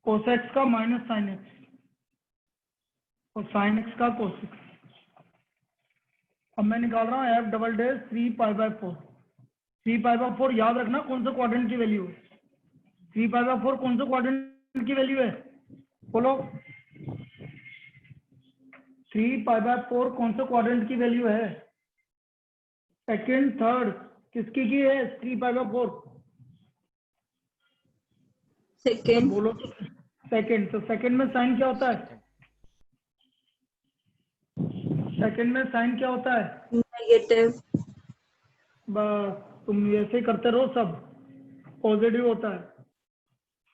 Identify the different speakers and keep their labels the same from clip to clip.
Speaker 1: Cos x का minus sine x और sine x का कोस एक्स। अब मैं निकाल रहा हूँ एफ डबल डैश 3π/4। 3π/4 याद रखना कौन सा क्वाड्रेंट की वैल्यू है। 3π/4 कौन सा क्वाड्रेंट की वैल्यू है बोलो। 3π/4 कौन सा क्वाड्रेंट की वैल्यू है? सेकेंड थर्ड किसकी की है 3π/4?
Speaker 2: सेकेंड।
Speaker 1: बोलो तो सेकेंड। तो सेकेंड में साइन क्या होता है? सेकेंड में साइन क्या होता है?
Speaker 2: नेगेटिव।
Speaker 1: बस तुम ऐसे ही करते रहो, सब पॉजिटिव होता है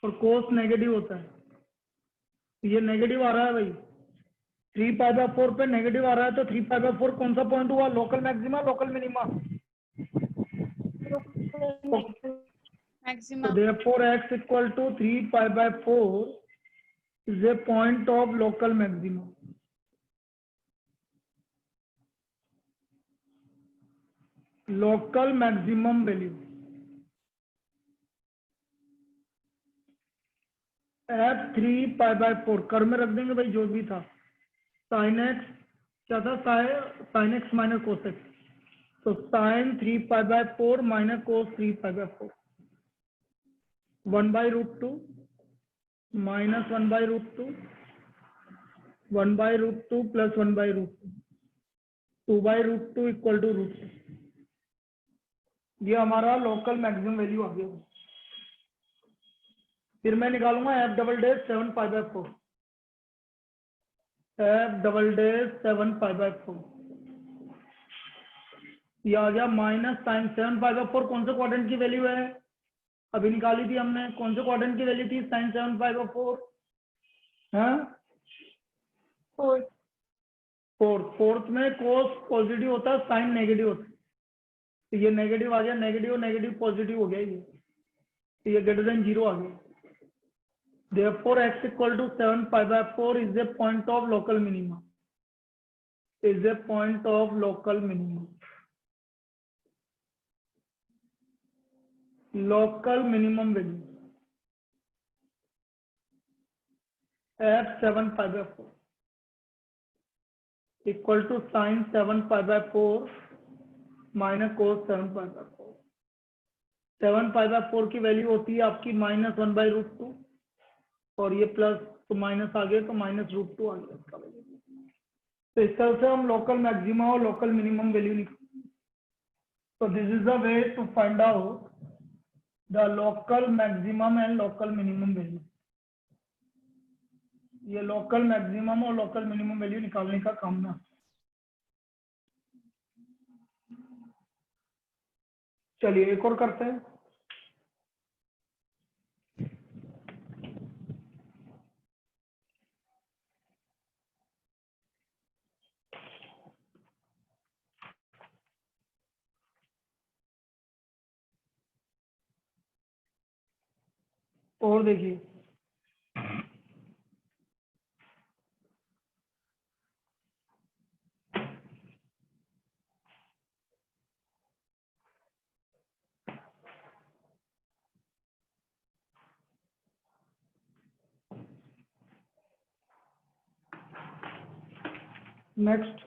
Speaker 1: और कोस नेगेटिव होता है। ये नेगेटिव आ रहा है भाई, 3π/4 पे नेगेटिव आ रहा है, तो 3π/4 कौन सा पॉइंट हुआ? Local maxima local minima?
Speaker 3: Maxima.
Speaker 1: So therefore x equal to 3π/4 is a point of local maximum. Local maximum value f 3π/4 कर में रख देंगे भाई जो भी था। sin x क्या था? sin x minus cos X, तो sin 3π/4 minus cos 3π/4 1/√2 minus 1/√2 1/√2 plus 1/√2 2/√2 equal to √2। ये हमारा लोकल मैक्सिमम वैल्यू आ गया। फिर मैं निकालूंगा F double dash 7π/4। F double dash 7π/4 ये आ गया माइनस साइन 7π/4 कौन से क्वाड्रेंट की वैल्यू है? अभी निकाली थी हमने। कौन से क्वाड्रेंट की वैल्यू थी साइन 7π/4? हाँ फोर्थ में कोस पॉजिटिव होता है, साइन नेगेटिव होता है, तो ये नेगेटिव आ गया, नेगेटिव नेगेटिव पॉजिटिव हो गया, ये ग्रेटर देन 0 आ गया। Therefore x equal to 7π/4 is a point of local minimum. Is a point of local minimum. Local minimum value f 7π/4 equal to sin 7π/4 minus cos 7π/4। 7π/4 की value होती है आपकी minus 1/√2 और ये प्लस तो माइनस आ गया, तो -√2 आ गया इसका वैल्यू। तो इस तरह से हम लोकल मैक्सिमा और लोकल मिनिमम वैल्यू निकालते हैं। तो this is the way to find out the local maximum and local minimum value. ये लोकल मैक्सिमम और लोकल मिनिमम वैल्यू निकालने का काम ना। चलिए एक और करते हैं। और देखिए next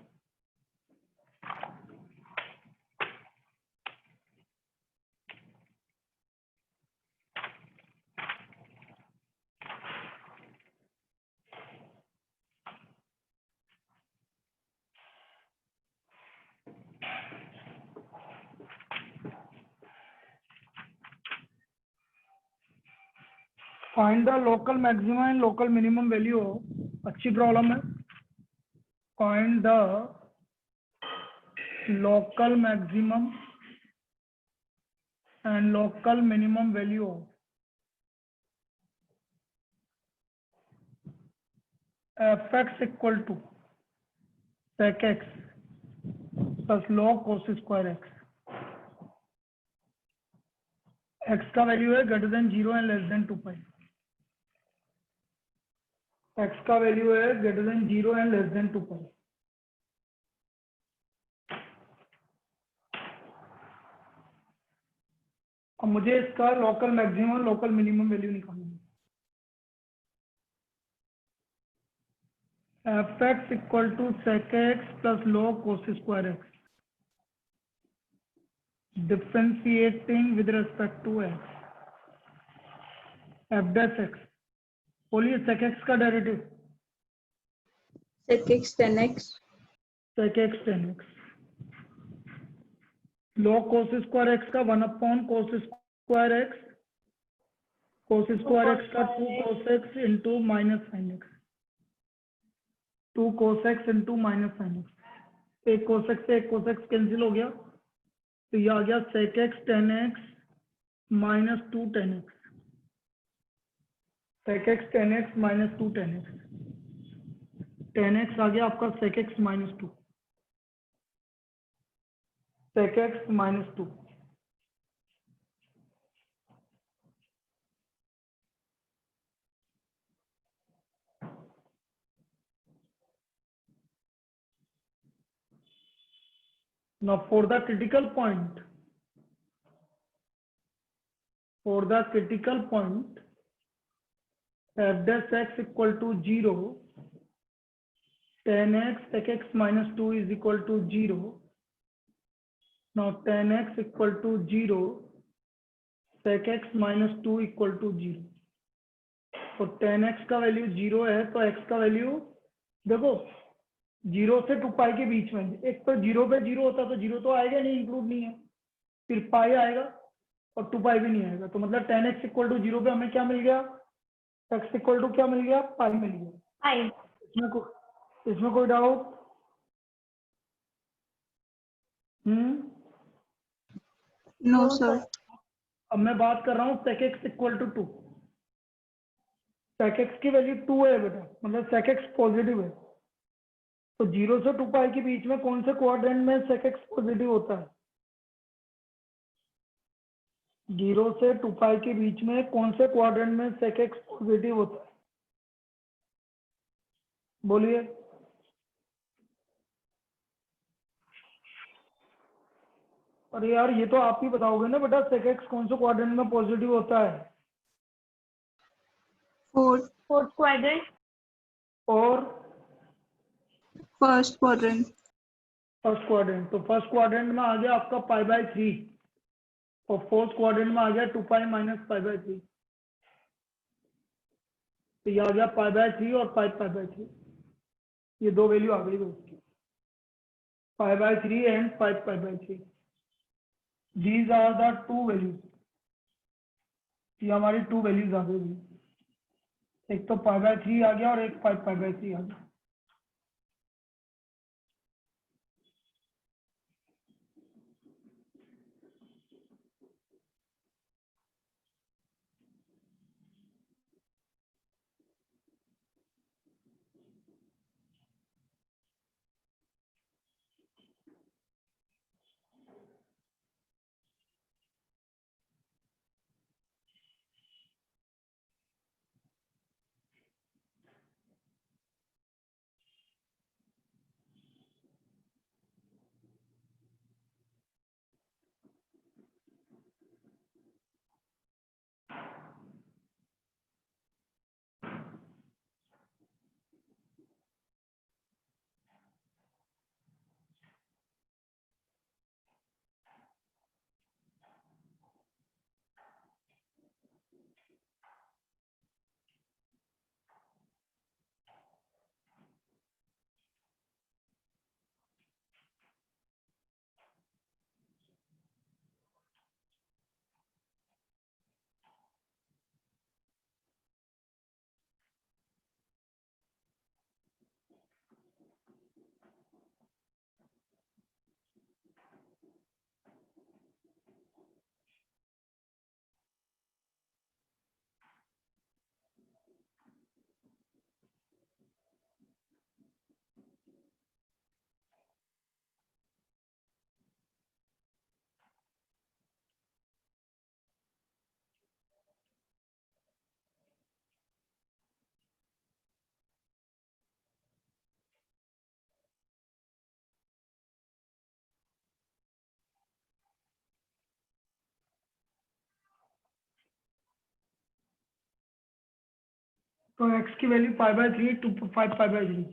Speaker 1: find the local maximum and local minimum value. अच्छी प्रॉब्लम है। Find the local maximum and local minimum value F X equal to sec x plus log cos square X. X का वैल्यू है greater than 0 and less than 2π। X का value है greater than 0 and less than 2π। अब मुझे इसका local maximum local minimum value निकालना है। fx equal to sec x plus log cos square x, differentiating with respect to x, f dash x. बोलिए sec x का derivative,
Speaker 2: sec x 10x,
Speaker 1: sec x 10x, log cos square x का 1 upon cos square x, cos square x का 2 cos x into minus sin x, 2 cos x into minus sin x, एक cos x से एक cos x cancel हो गया, तो ये आ गया sec x 10x minus 2 10x, sec x 10x minus 2 10x, 10x आ गया आपका sec x minus 2, sec x minus 2, now for the critical point, f dash x equal to 0, 10x sec x minus 2 is equal to 0, now 10x equal to 0, sec x minus 2 equal to 0, तो 10x का value 0 है तो x का value देखो 0 से 2 पाई के बीच में, एक तो 0 पे 0 होता तो 0 तो आएगा नहीं, इंक्लूड नहीं है, फिर पाई आएगा और 2 पाई भी नहीं आएगा, तो मतलब 10x इक्वल टू 0 पे हमें क्या मिल गया, x इक्वल टू क्या मिल गया, पाई मिल गया। इसमें कोई डाउट?
Speaker 2: no sir,
Speaker 1: अब मैं बात कर रहा हूँ sec x equal to 2, sec x की वैल्यू 2 है बेटा, मतलब sec x पॉजिटिव है, तो 0 से 2 पाई के बीच में कौन से क्वाड्रेंट में sec x पॉजिटिव होता है, 0 से 2 पाई के बीच में कौन से क्वाड्रेंट में sec x पॉजिटिव होता है, बोलिए। अरे यार ये तो आप ही बताओगे ना बेटा, sec x कौन से क्वाड्रेंट में पॉजिटिव होता है,
Speaker 2: fourth quadrant,
Speaker 1: और
Speaker 2: first quadrant,
Speaker 1: फर्स्ट क्वाड्रेंट, तो फर्स्ट क्वाड्रेंट में आ गया आपका पाई बाय 3 और फोर्थ क्वाड्रेंट में आ गया 2 पाई माइनस पाई बाय 3, तो ये आ गया पाई बाय 3 और पाई बाय 3, ये दो वैल्यू आ गई उसकी, pi by 3 and pi by 3, these are the two values, ये हमारी टू वैल्यूज आ गई, एक तो पाई बाय 3 आ गया और एक पाई बाय 3 आ गया। तो x की value pi by 3 2 5 pi by 3,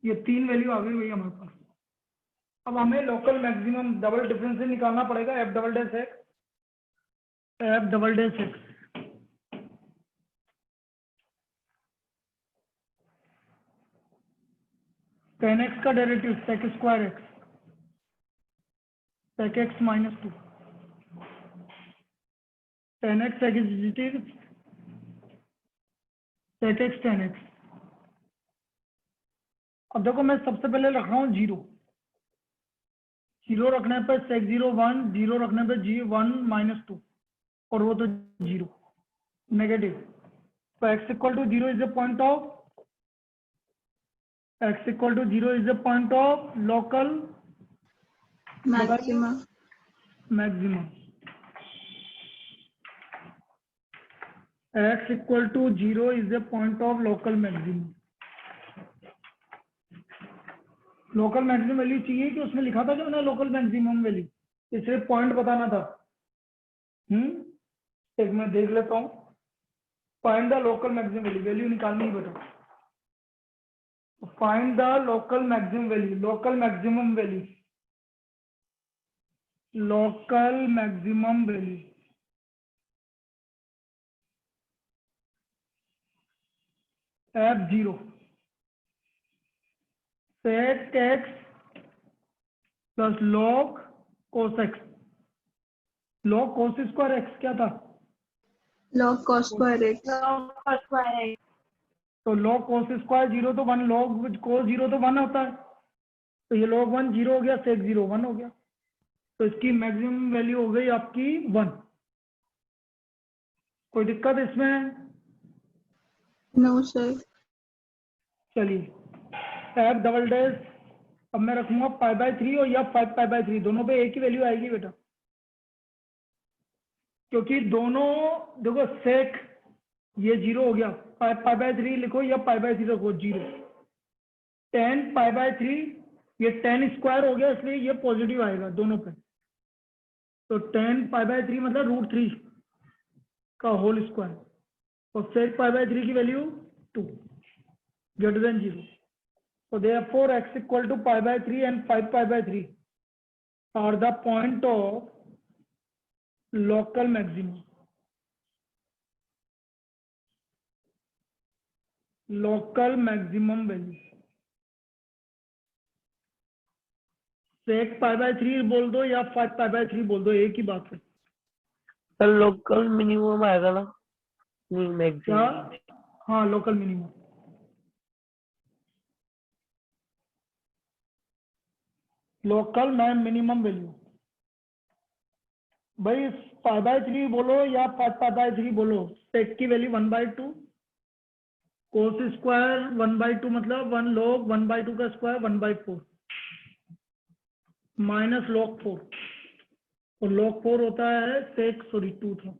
Speaker 1: ये 3 वैल्यू आ गई भैया हमारे पास। अब हमें लोकल मैक्सिमम डबल डिफरेंशियल निकालना पड़ेगा, F double dash X, F double dash X. Tan X का derivative sec square X, sec X minus 2, tan X sec sec X tan X. अब देखो मैं सबसे पहले रख रहा हूँ जीरो, जीरो रखने पे सेक 0 1, जीरो रखने पे जी 1 माइनस 2, और वो तो जीरो नेगेटिव। तो x equal to zero is the point of, x equal to zero is the point of local
Speaker 2: Maximum.
Speaker 1: Maximum. x equal to zero is the point of local maximum. Local maximum value चाहिए कि उसमें लिखा था जो ना local maximum value, ये सिर्फ point बताना था। एक मैं देख लेता हूँ, find the local maximum value, value निकालनी ही बेटा। Find the local maximum value, local maximum value, local maximum value. F zero sec x plus log cos x, log cos square x क्या था?
Speaker 2: Log cos square x.
Speaker 3: log cos square x,
Speaker 1: तो log cos square zero तो 1, log cos zero तो 1 होता है, तो ये log 1 zero हो गया, सेक 0 1 हो गया, तो इसकी मैक्सिमम वैल्यू हो गई आपकी 1। कोई दिक्कत इसमें?
Speaker 2: No, sir.
Speaker 1: चलिए एफ डबल डैश, अब मैं रखूंगा पाई बाय 3 और या 5 पाई बाय 3, दोनों पे एक ही वैल्यू आएगी बेटा, क्योंकि दोनों देखो सेक ये जीरो हो गया, पाई बाय 3 लिखो या पाई बाय 3 रखो, जीरो। 10 पाई बाय 3 ये 10 स्क्वायर हो गया, इसलिए ये पॉजिटिव आएगा दोनों पे। तो 10 पाई बाय 3 मतलब √3 का होल स्क्वायर, और सेक पाई बाय 3 की value 2 greater than 0। So therefore x equal to pi by 3 and 5 pi by 3 are the point of local maximum. Local maximum value. sec pi by 3 बोल दो या 5 pi by 3 बोल दो, एक ही बात है।
Speaker 4: सर लोकल मिनिमम आएगा ना, नहीं
Speaker 1: क्या?
Speaker 4: मैक्सिमम।
Speaker 1: हाँ local minimum, local minimum value. भाई पाई बाय 3 बोलो या 5 पाई बाय 3 बोलो, सेक की वैल्यू 1/2, कोस स्क्वायर 1/2 मतलब 1 log 1/2 का स्क्वायर 1/4 माइनस log 4, और log 4 होता है सेक 2 था,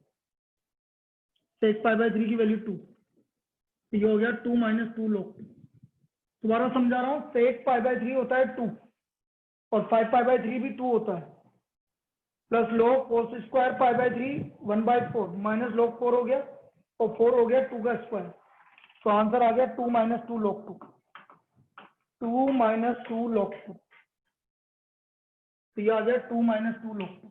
Speaker 1: सेक पाई बाय 3 की वैल्यू 2, ये हो गया 2 माइनस 2 log 2। दोबारा समझा रहा हूँ, सेक पाई बाय 3 होता है 2 और 5 पाई बाय 3 भी 2 होता है, plus log cos square pi by 3 1/4 minus log 4 हो गया, और 4 हो गया 2 का स्क्वायर, तो आंसर आ गया 2 माइनस 2 log 2, 2 माइनस 2 log 2, तो ये आ गया 2 माइनस 2 log 2।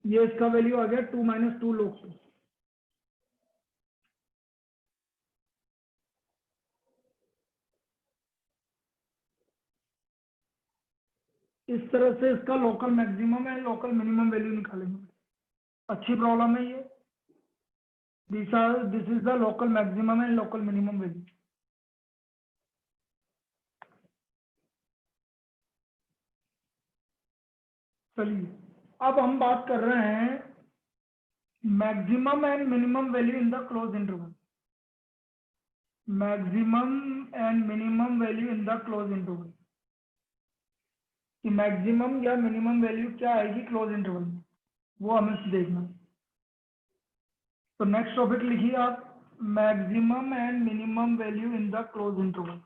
Speaker 1: ये इसका वैल्यू आ गया 2 माइनस 2 log 2। इस तरह से इसका लोकल मैक्सिमम है, लोकल मिनिमम वैल्यू निकालेंगे। अच्छी प्रॉब्लम है ये। This is the local maximum and local minimum value. चलिए अब हम बात कर रहे हैं maximum and minimum value in the close interval, maximum and minimum value in the close interval, कि मैक्सिमम या मिनिमम वैल्यू क्या आएगी क्लोज इंटरवल में, वो हमें देखना है। तो नेक्स्ट टॉपिक लिखिए आप, maximum and minimum value in the close interval.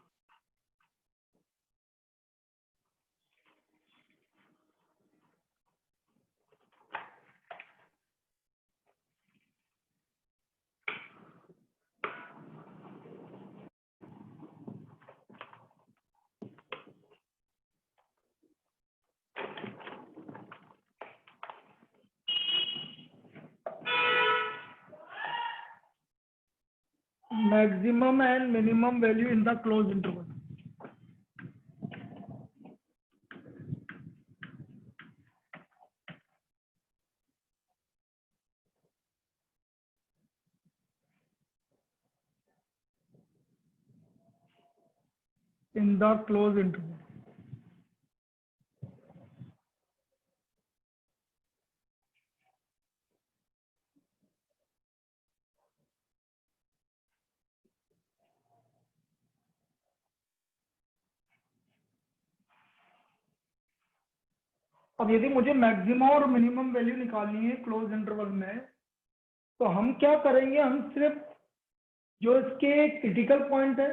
Speaker 1: Maximum and minimum value in the closed interval. In the closed interval. अब यदि मुझे मैक्सिमम और मिनिमम वैल्यू निकालनी है क्लोज इंटरवल में, तो हम क्या करेंगे, हम सिर्फ जो इसके क्रिटिकल पॉइंट है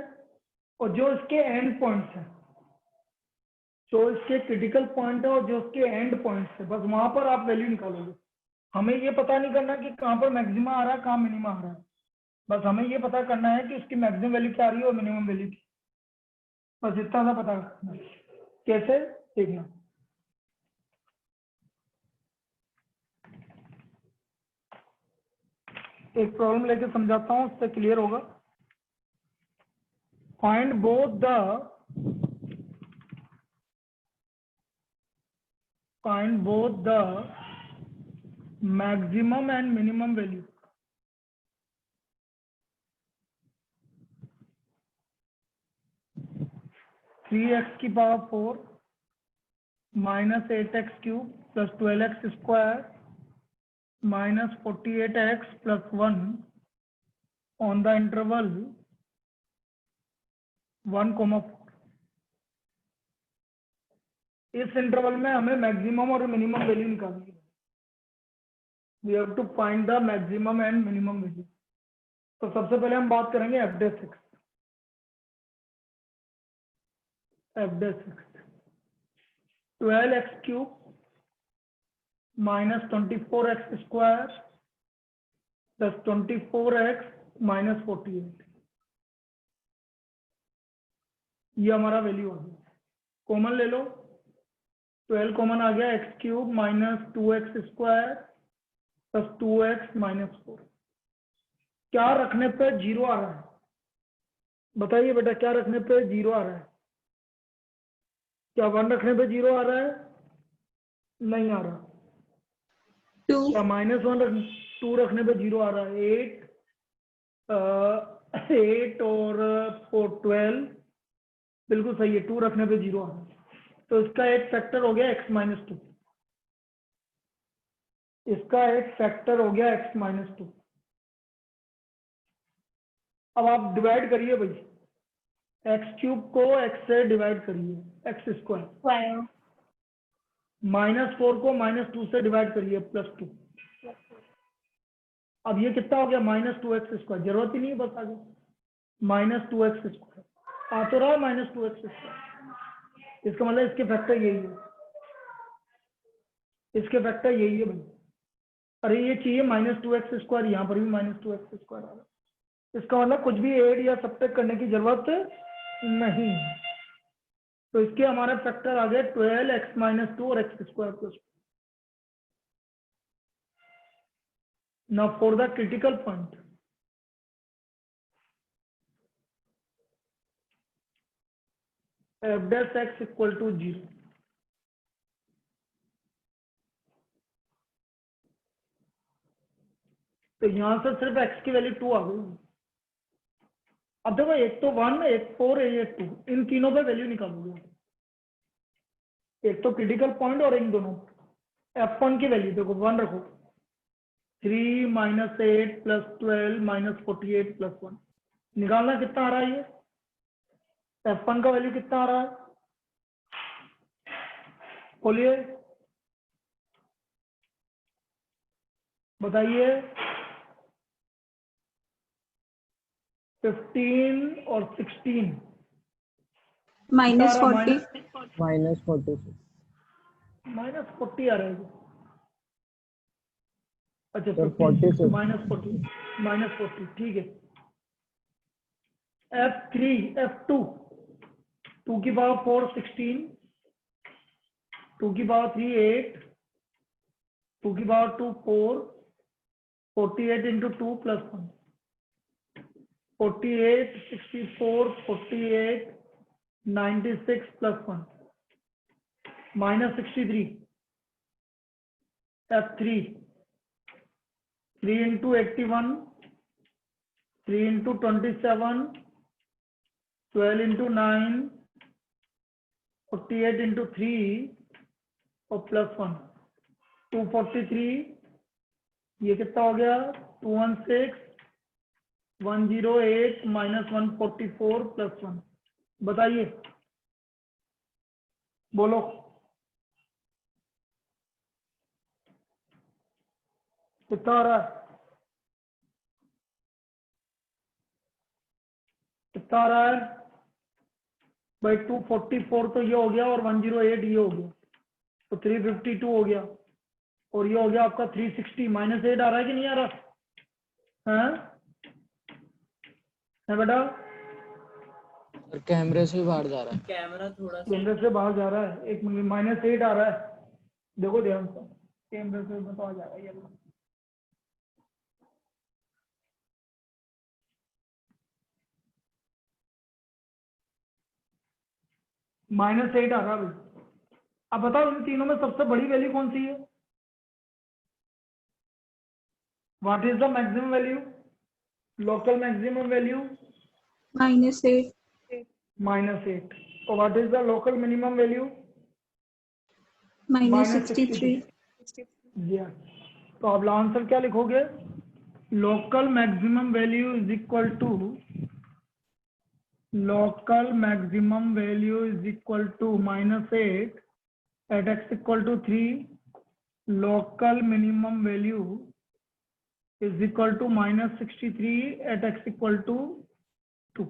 Speaker 1: और जो इसके एंड पॉइंट्स है, जो इसके क्रिटिकल पॉइंट है और जो इसके एंड पॉइंट्स है, बस वहां पर आप वैल्यू निकालोगे। हमें ये पता नहीं करना कि कहाँ पर मैक्सिमा आ रहा है, कहाँ मिनिमा आ रहा है, बस हमें ये पता करना है कि उसकी मैक्सिमम वैल्यू क्या आ रही है और मिनिमम वैल्यू की, बस इतना सा पता करना है। कैसे देखना, एक प्रॉब्लम लेके समझाता हूं, उससे क्लियर होगा। Find both the maximum and minimum value three X की power 4 minus 8x cube plus 12x square minus 48x plus 1 on the interval 1,4। इस इंटरवल में हमें मैक्सिमम और मिनिमम वैल्यू निकालनी है। We have to find the maximum and minimum value. तो सबसे पहले हम बात करेंगे एफ डे 6। एफ डे 6 12x cube minus 24x square plus 24x minus 48, ये हमारा वैल्यू आ गया। कॉमन ले लो, 12 कॉमन आ गया, x cube minus 2x square plus 2x minus 4। क्या रखने पे जीरो आ रहा है, बताइए बेटा, क्या रखने पे जीरो आ रहा है? क्या 1 रखने पे जीरो आ रहा है? नहीं आ रहा।
Speaker 2: 2
Speaker 1: क्या -1 2 रखने पे जीरो आ रहा है? 8 और 4 12, बिल्कुल सही है, 2 रखने पे जीरो आ रहा है। तो इसका एक फैक्टर हो गया x माइनस 2, इसका एक फैक्टर हो गया x माइनस 2। अब आप डिवाइड करिए भाई, एक्स क्यूब को x से डिवाइड करिए, एक्स स्क्वायर, -4 को -2 से डिवाइड करिए, +2। अब ये कितना हो गया, -2x स्क्वायर, जरूरत ही नहीं है, बस आ गया -2x स्क्वायर, आ तो रहा है -2x स्क्वायर। इसका मतलब इसके फैक्टर यही है, इसके फैक्टर यही है भाई। अरे ये चाहिए -2x स्क्वायर, यहाँ पर भी -2x स्क्वायर आ रहा है। इसका मतलब कुछ भी ऐड या सब्ट्रैक्ट करने की जरूरत नहीं है। तो इसके हमारा फैक्टर आ गया 12x माइनस 2 और x square plus 2। Now for the critical point, f dash x equal to 0। तो यहां से सिर्फ x की वैल्यू 2 आ गई। अब देखो, एक तो 1, एक 4, एक 2, इन तीनों पे वैल्यू निकालोगे। एक तो क्रिटिकल पॉइंट और इन दोनों, f1 की वैल्यू देखो 1 रखो, 3 माइनस 8 प्लस 12 माइनस 48 प्लस 1। निकालना कितना आ रहा है ये? F1 का वैल्यू कितना आ रहा है? बोलिए, बताइए। 15 और 16
Speaker 2: minus 40,
Speaker 3: minus 46.
Speaker 1: माइनस 40 आ रहा है। अच्छा,
Speaker 3: Sir,
Speaker 1: 15
Speaker 3: 46.
Speaker 1: माइनस 40 ठीक है। F3 F2 2 की पावर 4 16, 2 की पावर 3 8, 2 की power 2 4, 48 into 2 plus 1, 48 64 48 96 plus 1 minus 63। F3 3 into 81, 3 into 27, 12 into 9, 48 into 3 और प्लस 1 243। ये कितना हो गया? 216 108 माइनस 144 प्लस 1। बताइए, बोलो कितना आ रहा है? कितना आ रहा है भाई? 244 तो ये हो गया और 108 ये हो गया, तो 352 हो गया, और ये हो गया आपका 360। माइनस 8 आ रहा है कि नहीं आ रहा है बेटा?
Speaker 3: सर कैमरे से बाहर जा रहा है।
Speaker 1: कैमरे से बाहर जा रहा है। एक मिनट, माइनस 8 आ रहा है, देखो ध्यान से, कैमरे से बता जा रहा है ये। माइनस 8 आ रहा है भाई। अब बताओ इन तीनों में सबसे बड़ी वैल्यू कौन सी है? What is the maximum value? Local maximum value
Speaker 2: minus 8,
Speaker 1: minus 8। तो what is the local minimum value?
Speaker 2: minus
Speaker 1: minus
Speaker 2: 63,
Speaker 1: तो अब आंसर क्या लिखोगे? Local maximum value is equal to minus 8 at x equal to 3, local minimum value is equal to minus 63 at x equal to 2,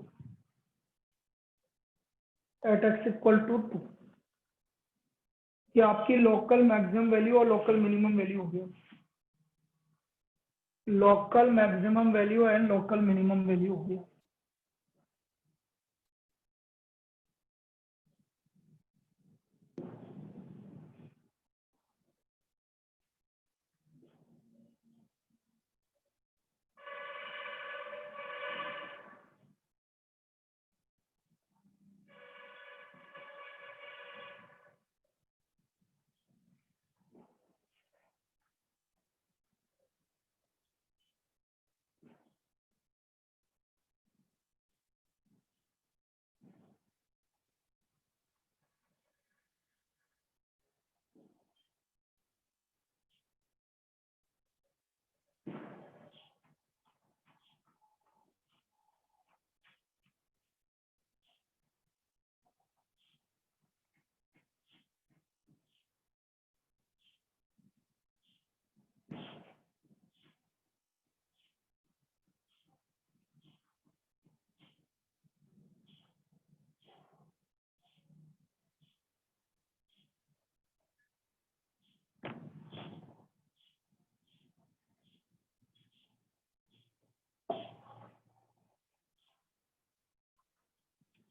Speaker 1: at x equal to 2। ये आपकी local maximum value और local minimum value हो गया। Local maximum value and local minimum value हो गया।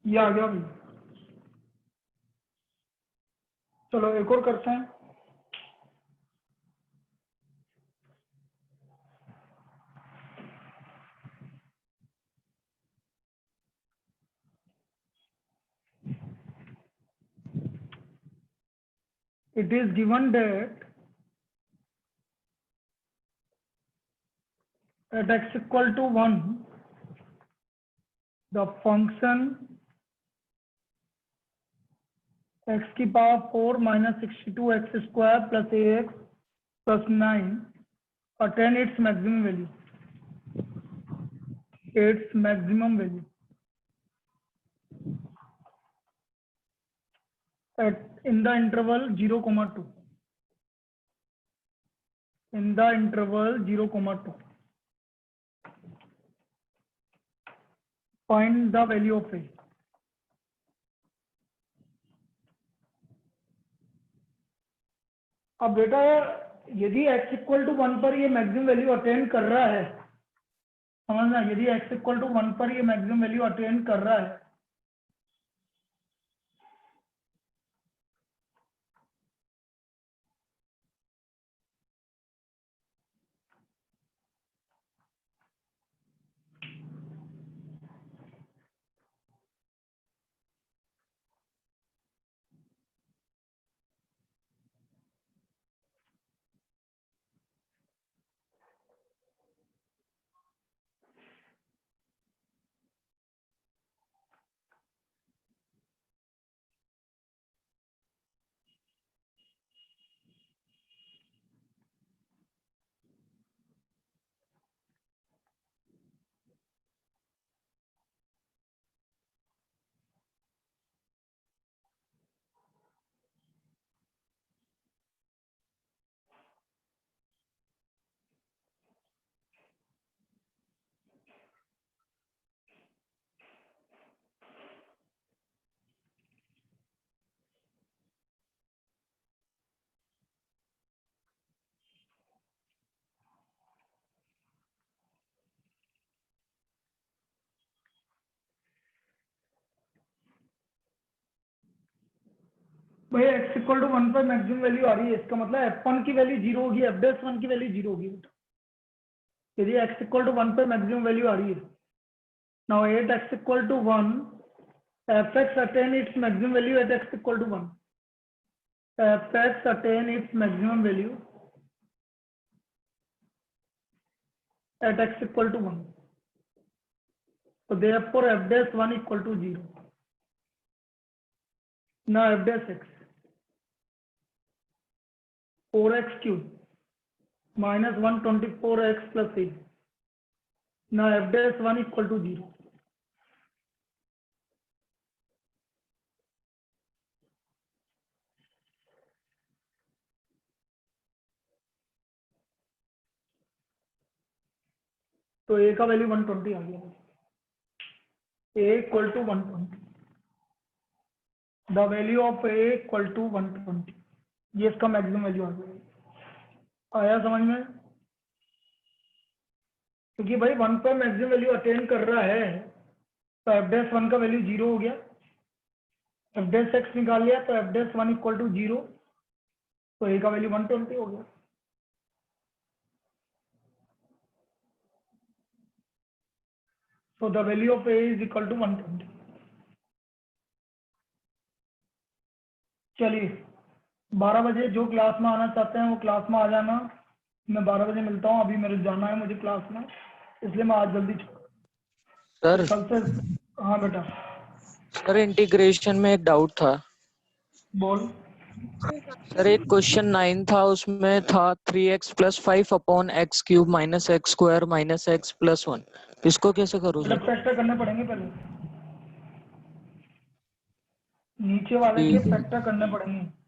Speaker 1: ये आ गया भाई। चलो एक और करते हैं। It is given that at x equal to 1, the function x की power 4 minus 62 x square plus ax plus 9 attain its maximum value. Its maximum value at in the interval 0, 2. In the interval 0, 2. Find the value of A. अब बेटा यदि x equal to 1 पर ये maximum value attain कर रहा है, समझना, यदि x इक्वल टू 1 पर ये मैक्सिमम वैल्यू अटेन कर रहा है भाई x इक्वल टू 1 पर मैक्सिमम वैल्यू आ रही है, इसका मतलब f1 की वैल्यू 0 होगी, f'1 की वैल्यू 0 होगी। यदि x इक्वल टू 1 पर मैक्सिमम वैल्यू आ रही है, now at x equal to 1 fx attain its maximum value at x equal to 1. fx attain its maximum value at x equal to 1. So therefore f dash 1 equal to 0. Now f dash x 4x cube minus 124x plus 8. Now f dash 1 equal to 0. तो a का value 120 आ गया, a equal to 120, the value of a equal to 120, ये इसका maximum value आ गया। आया समझ में? क्योंकि भाई 1 पर मैक्सिमम वैल्यू अटेन कर रहा है तो f dash 1 का वैल्यू 0 हो गया, f dash x निकाल लिया तो f dash 1 इक्वल टू 0, तो a का वैल्यू 120 हो गया। So the value of A is equal to 120. चलिए 12 बजे जो क्लास में आना चाहते हैं वो क्लास में आ जाना, मैं 12 बजे मिलता हूँ, अभी मेरे जाना है मुझे क्लास में, इसलिए मैं आज जल्दी
Speaker 3: सर
Speaker 1: कल से। हाँ बेटा
Speaker 3: सर इंटीग्रेशन में एक डाउट था।
Speaker 1: बोल।
Speaker 3: सर एक क्वेश्चन 9 था, उसमें था 3x + 5 upon x cube minus x square minus x + 1, इसको कैसे करूँ
Speaker 1: बेटा
Speaker 3: सर?
Speaker 1: फैक्टर करने पड़ेंगे, पहले नीचे वाले के फैक्टर करने पड़ेंगे।